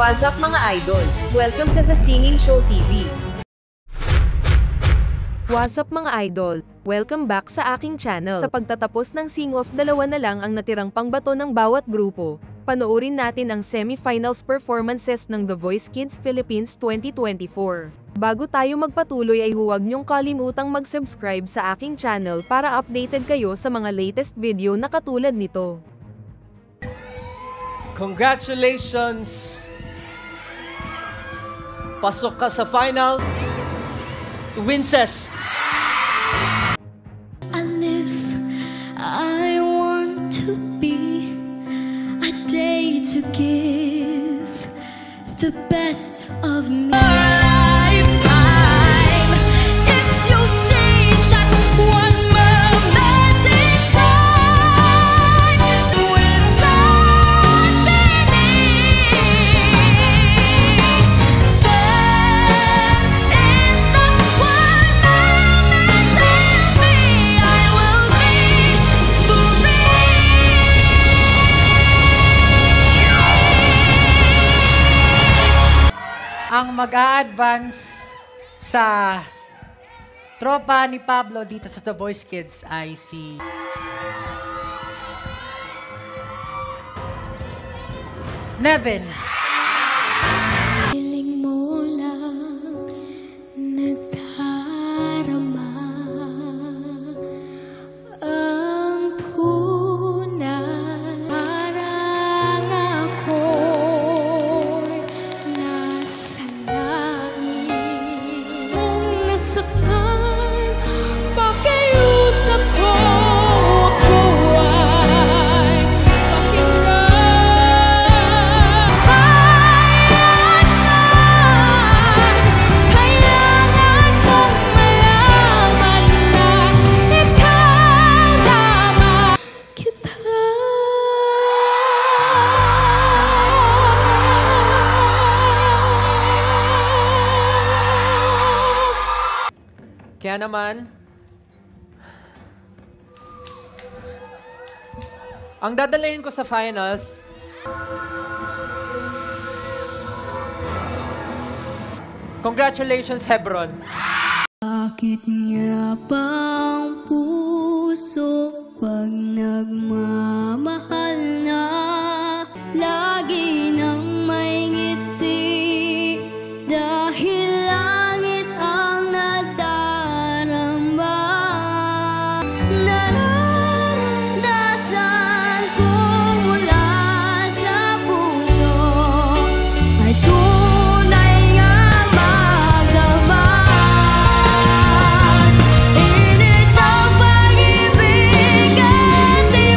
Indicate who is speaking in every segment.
Speaker 1: What's up mga idol? Welcome to the Singing Show TV.
Speaker 2: What's up mga idol? Welcome back sa aking channel. Sa pagtatapos ng sing-off, dalawa na lang ang natirang pangbato ng bawat grupo. Panoorin natin ang semi-finals performances ng The Voice Kids Philippines 2024. Bago tayo magpatuloy ay huwag niyong kalimutang mag-subscribe sa aking channel para updated kayo sa mga latest video na katulad nito.
Speaker 3: Congratulations! Pasok ka sa final. Winces!
Speaker 4: I live, I want to be a day to give the best of me. Lifetime, if you say such one moment in time, with destiny, then in that one moment, tell me I will be
Speaker 5: Ang mag-a-advance sa tropa ni Pablo dito sa The Voice Kids ay si Nevin.
Speaker 4: Piling mo lang nagdarama ang tunay. Parang ako'y nasa langit. Kung nasaktan, pakiusap ko ako ay pakinggan. Kailangan mong malaman na ikaw lamang kita.
Speaker 3: Kaya naman, ang dadalhin ko sa finals, congratulations, Hebron.
Speaker 4: Bakit nga bang puso pag nagmamahal na lagi nang may ngiti dahil langit ang nadarama? Naranasan ko mula sa puso ay tunay nga magdamag. Init ang pag-ibig at di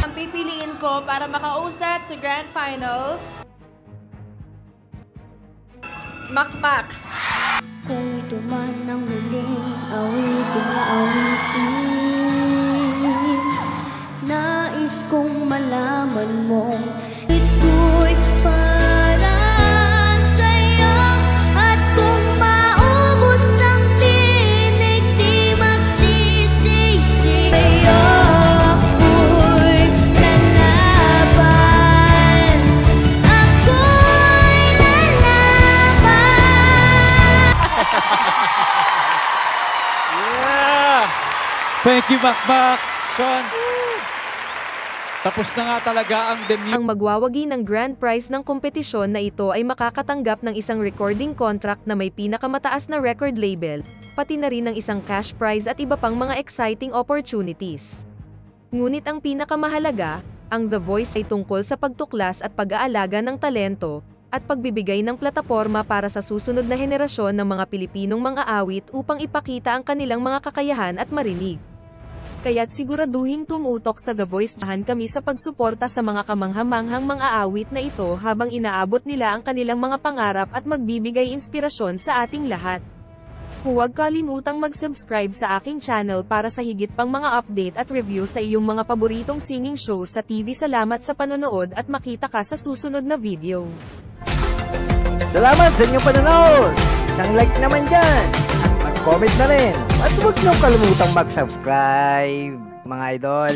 Speaker 1: Ang pipiliin ko para makausat sa Grand Finals, Makmak.
Speaker 4: Kung ito man ang huling awitin na awitin, nais kong malaman mo ito'y para sa'yo. At kung maubos ang tinig, di magsisisi sa'yo. Ako'y lalaban, ako'y lalaban.
Speaker 6: Yeah! Thank you, Makmak. Sean. Tapos na nga talaga ang debut.
Speaker 2: Ang magwawagi ng grand prize ng kompetisyon na ito ay makakatanggap ng isang recording contract na may pinakamataas na record label, pati na rin ng isang cash prize at iba pang mga exciting opportunities. Ngunit ang pinakamahalaga, ang The Voice ay tungkol sa pagtuklas at pag-aalaga ng talento, at pagbibigay ng plataporma para sa susunod na henerasyon ng mga Pilipinong mga awit upang ipakita ang kanilang mga kakayahan at marinig. Kaya't siguraduhing tumutok sa The Voice. Tahan kami sa pagsuporta sa mga kamanghamanghang mga awit na ito habang inaabot nila ang kanilang mga pangarap at magbibigay inspirasyon sa ating lahat. Huwag kalimutang mag-subscribe sa aking channel para sa higit pang mga update at review sa iyong mga paboritong singing show sa TV. Salamat sa panonood at makita ka sa susunod na video.
Speaker 7: Salamat sa inyong panonood! Isang like naman dyan! At mag-comment na rin! At huwag niyong kalimutang mag-subscribe, mga idol!